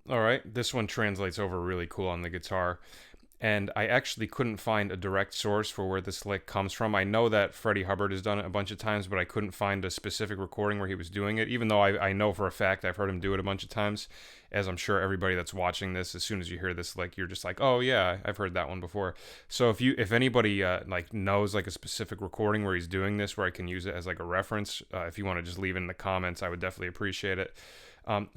All right, this one translates over really cool on the guitar. And I actually couldn't find a direct source for where this lick comes from. I know that Freddie Hubbard has done it a bunch of times, but I couldn't find a specific recording where he was doing it, even though I know for a fact I've heard him do it a bunch of times, as I'm sure everybody that's watching this, as soon as you hear this lick, you're just like, oh yeah, I've heard that one before. So if anybody like knows like a specific recording where he's doing this, where I can use it as like a reference, if you want to just leave it in the comments, I would definitely appreciate it.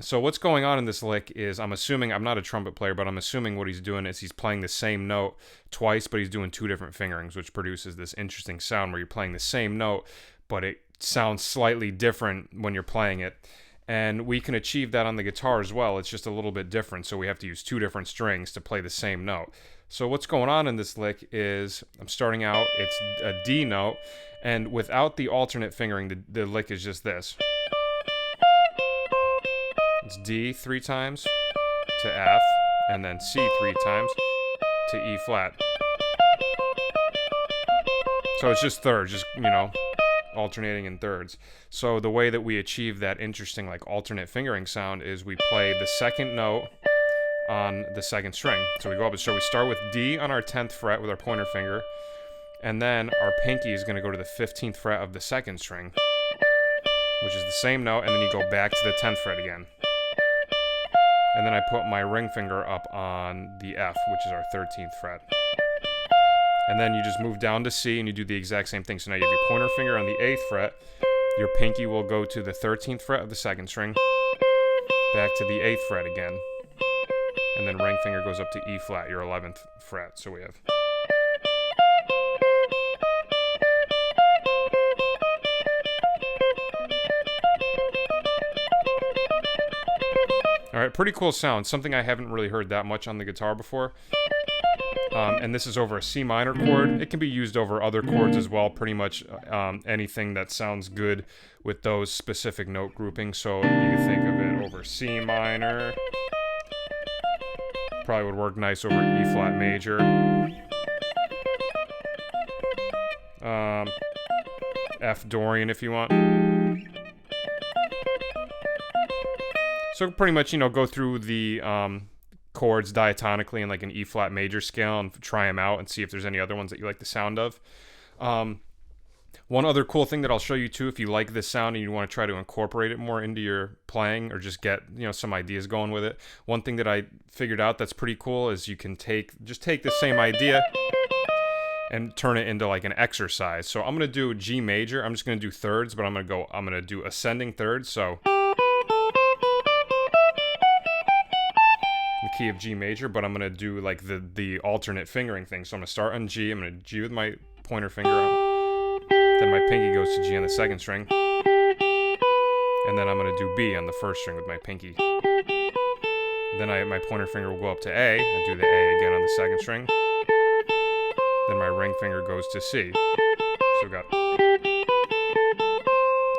So what's going on in this lick is, I'm assuming, I'm not a trumpet player, but I'm assuming what he's doing is he's playing the same note twice, but he's doing two different fingerings, which produces this interesting sound where you're playing the same note, but it sounds slightly different when you're playing it. And we can achieve that on the guitar as well. It's just a little bit different, so we have to use two different strings to play the same note. So what's going on in this lick is, I'm starting out, it's a D note, and without the alternate fingering, the lick is just this. It's D 3 times to F, and then C 3 times to E flat. So it's just thirds, just, alternating in thirds. So the way that we achieve that interesting, like, alternate fingering sound is we play the second note on the second string. So we go up, so we start with D on our 10th fret with our pointer finger, and then our pinky is going to go to the 15th fret of the second string, which is the same note, and then you go back to the 10th fret again. And then I put my ring finger up on the F, which is our 13th fret. And then you just move down to C and you do the exact same thing. So now you have your pointer finger on the 8th fret, your pinky will go to the 13th fret of the second string, back to the 8th fret again, and then ring finger goes up to E flat, your 11th fret. So we have... Alright, pretty cool sound. Something I haven't really heard that much on the guitar before. And this is over a C minor chord. It can be used over other chords as well, pretty much anything that sounds good with those specific note groupings. So you can think of it over C minor. Probably would work nice over E flat major. F Dorian if you want. So pretty much, go through the chords diatonically in like an E flat major scale and try them out and see if there's any other ones that you like the sound of. One other cool thing that I'll show you too, if you like this sound and you want to try to incorporate it more into your playing or just get, some ideas going with it. One thing that I figured out that's pretty cool is you can take the same idea and turn it into like an exercise. So I'm going to do G major. I'm just going to do thirds, but I'm going to do ascending thirds. So the key of G major, but I'm going to do like the alternate fingering thing. So I'm going to start on G. I'm going to G with my pointer finger. Then my pinky goes to G on the second string. And then I'm going to do B on the first string with my pinky. Then my pointer finger will go up to A. I do the A again on the second string. Then my ring finger goes to C. So we got...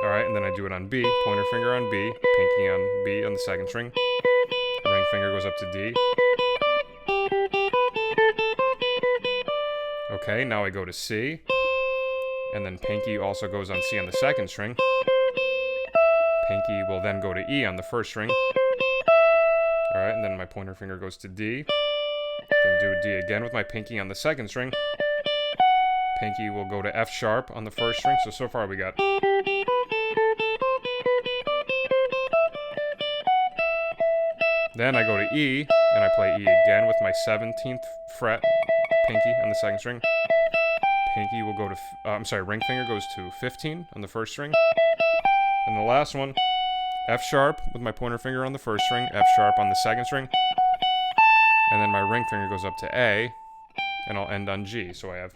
Alright, and then I do it on B. Pointer finger on B. Pinky on B on the second string. Ring finger goes up to D. Okay, now I go to C. And then pinky also goes on C on the second string. Pinky will then go to E on the first string. Alright, and then my pointer finger goes to D. Then do D again with my pinky on the second string. Pinky will go to F sharp on the first string. So far we got... Then I go to E, and I play E again with my 17th fret pinky on the second string. Pinky will go to, ring finger goes to 15 on the first string. And the last one, F sharp with my pointer finger on the first string, F sharp on the second string. And then my ring finger goes up to A, and I'll end on G. So I have...